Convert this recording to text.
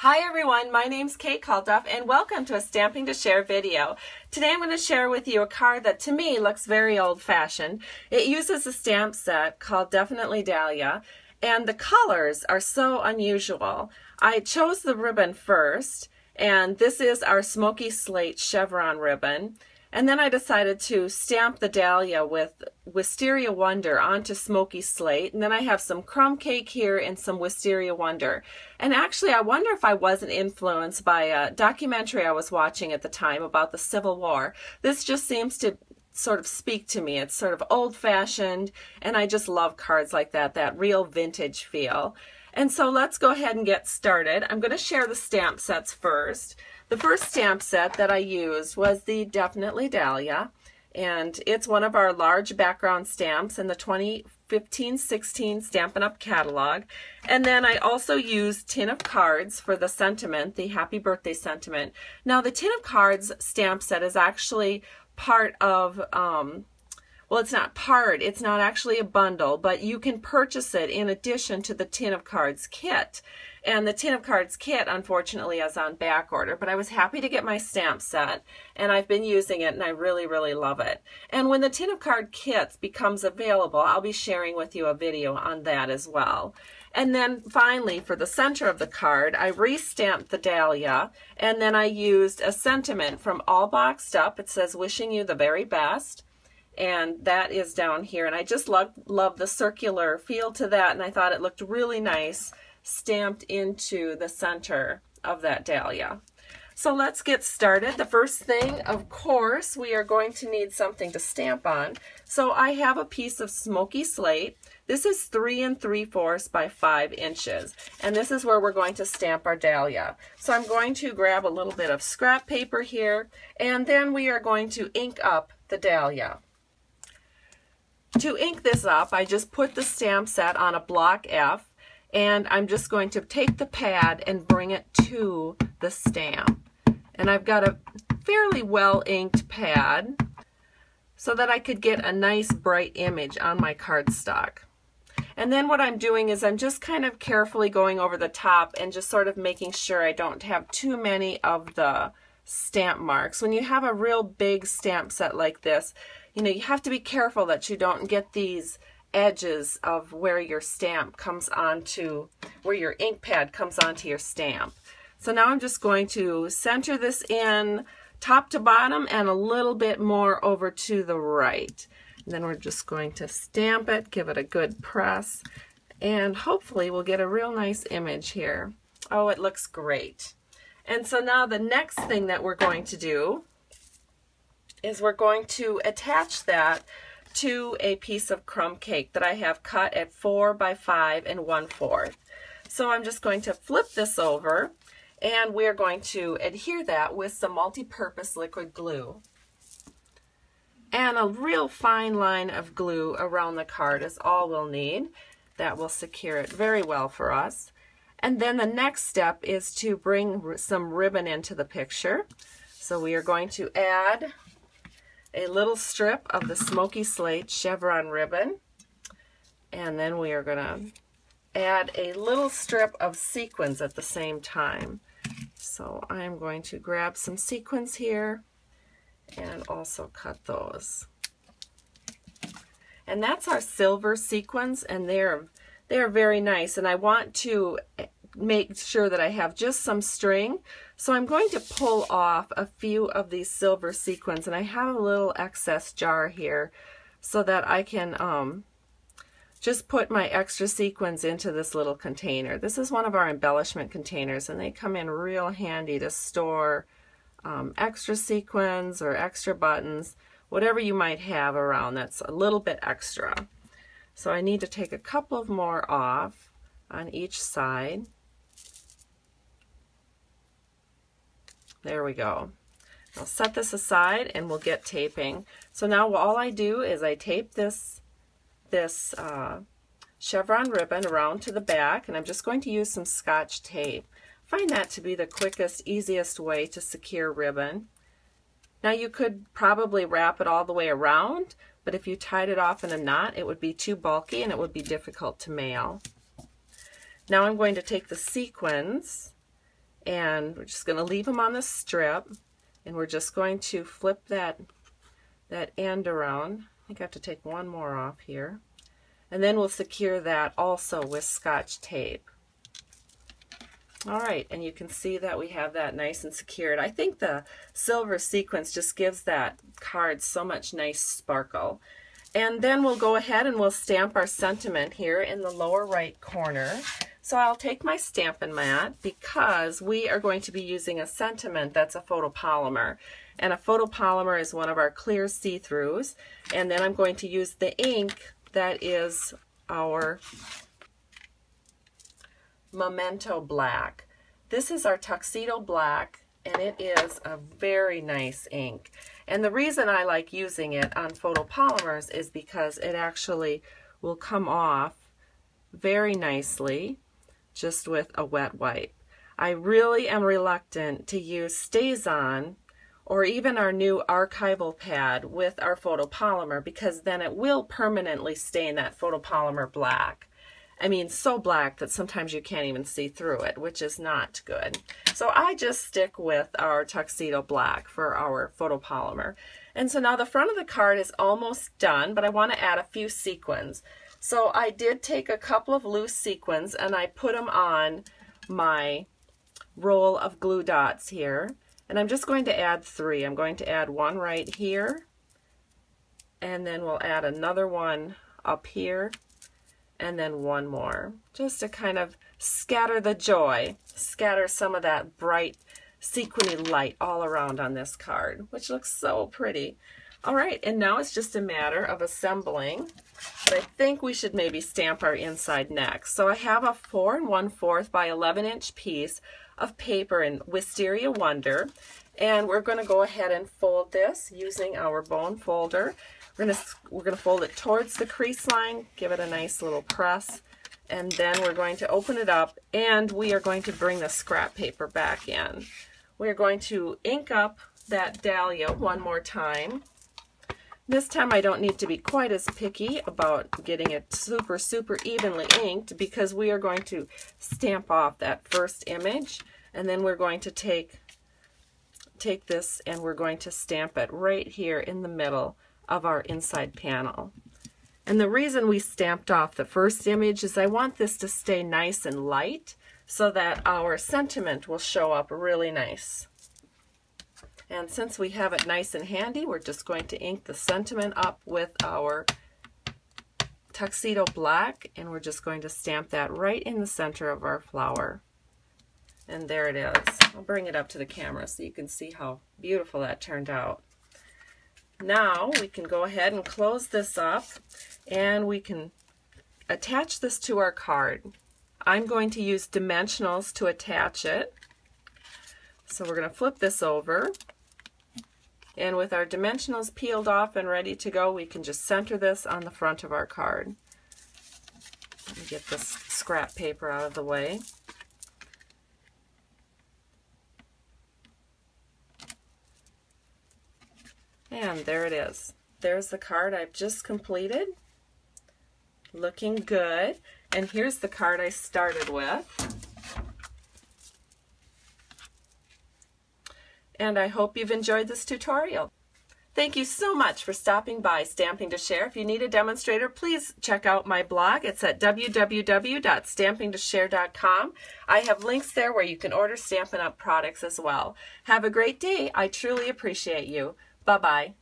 Hi everyone, my name's Kate Kalthoff and welcome to a Stamping to Share video. Today I'm going to share with you a card that to me looks very old-fashioned. It uses a stamp set called Definitely Dahlia and the colors are so unusual. I chose the ribbon first and this is our Smoky Slate chevron ribbon. And then I decided to stamp the Dahlia with Wisteria Wonder onto Smoky Slate. And then I have some crumb cake here and some Wisteria Wonder. And actually, I wonder if I wasn't influenced by a documentary I was watching at the time about the Civil War. This just seems to sort of speak to me. It's sort of old-fashioned, and I just love cards like that, that real vintage feel. And so let's go ahead and get started. I'm going to share the stamp sets first. The first stamp set that I used was the Definitely Dahlia, and it's one of our large background stamps in the 2015-16 Stampin' Up! Catalog. And then I also used Tin of Cards for the sentiment, the Happy Birthday sentiment. Now the Tin of Cards stamp set is actually part of, well, it's not actually a bundle, but you can purchase it in addition to the Tin of Cards kit. And the Tin of Cards kit, unfortunately, is on back order, but I was happy to get my stamp set, and I've been using it, and I really, really love it. And when the Tin of Card kit becomes available, I'll be sharing with you a video on that as well. And then finally, for the center of the card, I re-stamped the Dahlia, and then I used a sentiment from All Boxed Up. It says, "Wishing you the very best." And that is down here, and I just love the circular feel to that, and I thought it looked really nice stamped into the center of that Dahlia. So let's get started. The first thing, of course, we are going to need something to stamp on. So I have a piece of Smoky Slate. This is 3 3/4 by 5 inches, and this is where we're going to stamp our Dahlia. So I'm going to grab a little bit of scrap paper here, and then we are going to ink up the Dahlia. To ink this up, I just put the stamp set on a block F, and I'm just going to take the pad and bring it to the stamp. And I've got a fairly well inked pad so that I could get a nice bright image on my cardstock. And then what I'm doing is I'm just kind of carefully going over the top and just sort of making sure I don't have too many of the stamp marks. When you have a real big stamp set like this, you know, you have to be careful that you don't get these edges of where your stamp comes onto, where your ink pad comes onto your stamp. So now I'm just going to center this in top to bottom and a little bit more over to the right. And then we're just going to stamp it, give it a good press, and hopefully we'll get a real nice image here. Oh, it looks great. And so now the next thing that we're going to do is we're going to attach that to a piece of crumb cake that I have cut at 4 by 5 1/4. So I'm just going to flip this over, and we're going to adhere that with some multi-purpose liquid glue. And a real fine line of glue around the card is all we'll need. That will secure it very well for us. And then the next step is to bring some ribbon into the picture. So we are going to add a little strip of the Smoky Slate chevron ribbon, and then we are going to add a little strip of sequins at the same time. So I'm going to grab some sequins here and also cut those. And that's our silver sequins, and they're very nice, and I want to make sure that I have just some string. So I'm going to pull off a few of these silver sequins, and I have a little excess jar here so that I can just put my extra sequins into this little container. This is one of our embellishment containers, and they come in real handy to store extra sequins or extra buttons, whatever you might have around that's a little bit extra. So I need to take a couple of more off on each side. There we go. I'll set this aside and we'll get taping. So now all I do is I tape this chevron ribbon around to the back, and I'm just going to use some Scotch tape. I find that to be the quickest, easiest way to secure ribbon. Now you could probably wrap it all the way around, but if you tied it off in a knot, it would be too bulky and it would be difficult to mail. Now I'm going to take the sequins And we're just going to leave them on the strip, and we're just going to flip that end around. I think I have to take one more off here. And then we'll secure that also with Scotch tape. All right, and you can see that we have that nice and secured. I think the silver sequins just gives that card so much nice sparkle. And then we'll go ahead and we'll stamp our sentiment here in the lower right corner. So I'll take my Stampin' mat because we are going to be using a sentiment that's a photopolymer. And a photopolymer is one of our clear see-throughs. And then I'm going to use the ink that is our Memento Black. This is our Tuxedo Black, and it is a very nice ink. And the reason I like using it on photopolymers is because it actually will come off very nicely just with a wet wipe. I really am reluctant to use StazOn or even our new archival pad with our photopolymer, because then it will permanently stain that photopolymer black. I mean, so black that sometimes you can't even see through it, which is not good. So I just stick with our Tuxedo Black for our photopolymer. And so now the front of the card is almost done, but I want to add a few sequins. So I did take a couple of loose sequins and I put them on my roll of glue dots here. And I'm just going to add 3. I'm going to add one right here, and then we'll add another one up here, and then one more, just to kind of scatter the joy, scatter some of that bright sequiny light all around on this card, which looks so pretty. All right, and now it's just a matter of assembling, but I think we should maybe stamp our inside next. So I have a 4 1/4 by 11-inch piece of paper in Wisteria Wonder, and we're going to go ahead and fold this using our bone folder. We're going to fold it towards the crease line, give it a nice little press, and then we're going to open it up, and we are going to bring the scrap paper back in. We're going to ink up that Dahlia one more time. This time I don't need to be quite as picky about getting it super evenly inked, because we are going to stamp off that first image, and then we're going to take this and we're going to stamp it right here in the middle of our inside panel. And the reason we stamped off the first image is I want this to stay nice and light so that our sentiment will show up really nice. And since we have it nice and handy, we're just going to ink the sentiment up with our Tuxedo Black, and we're just going to stamp that right in the center of our flower. And there it is. I'll bring it up to the camera so you can see how beautiful that turned out. Now we can go ahead and close this up, and we can attach this to our card. I'm going to use dimensionals to attach it. So we're going to flip this over. And with our dimensionals peeled off and ready to go, we can just center this on the front of our card. Let me get this scrap paper out of the way. And there it is. There's the card I've just completed. Looking good. And here's the card I started with. And I hope you've enjoyed this tutorial. Thank you so much for stopping by Stamping to Share. If you need a demonstrator, please check out my blog. It's at www.stampingtoshare.com. I have links there where you can order Stampin' Up! Products as well. Have a great day. I truly appreciate you. Bye-bye.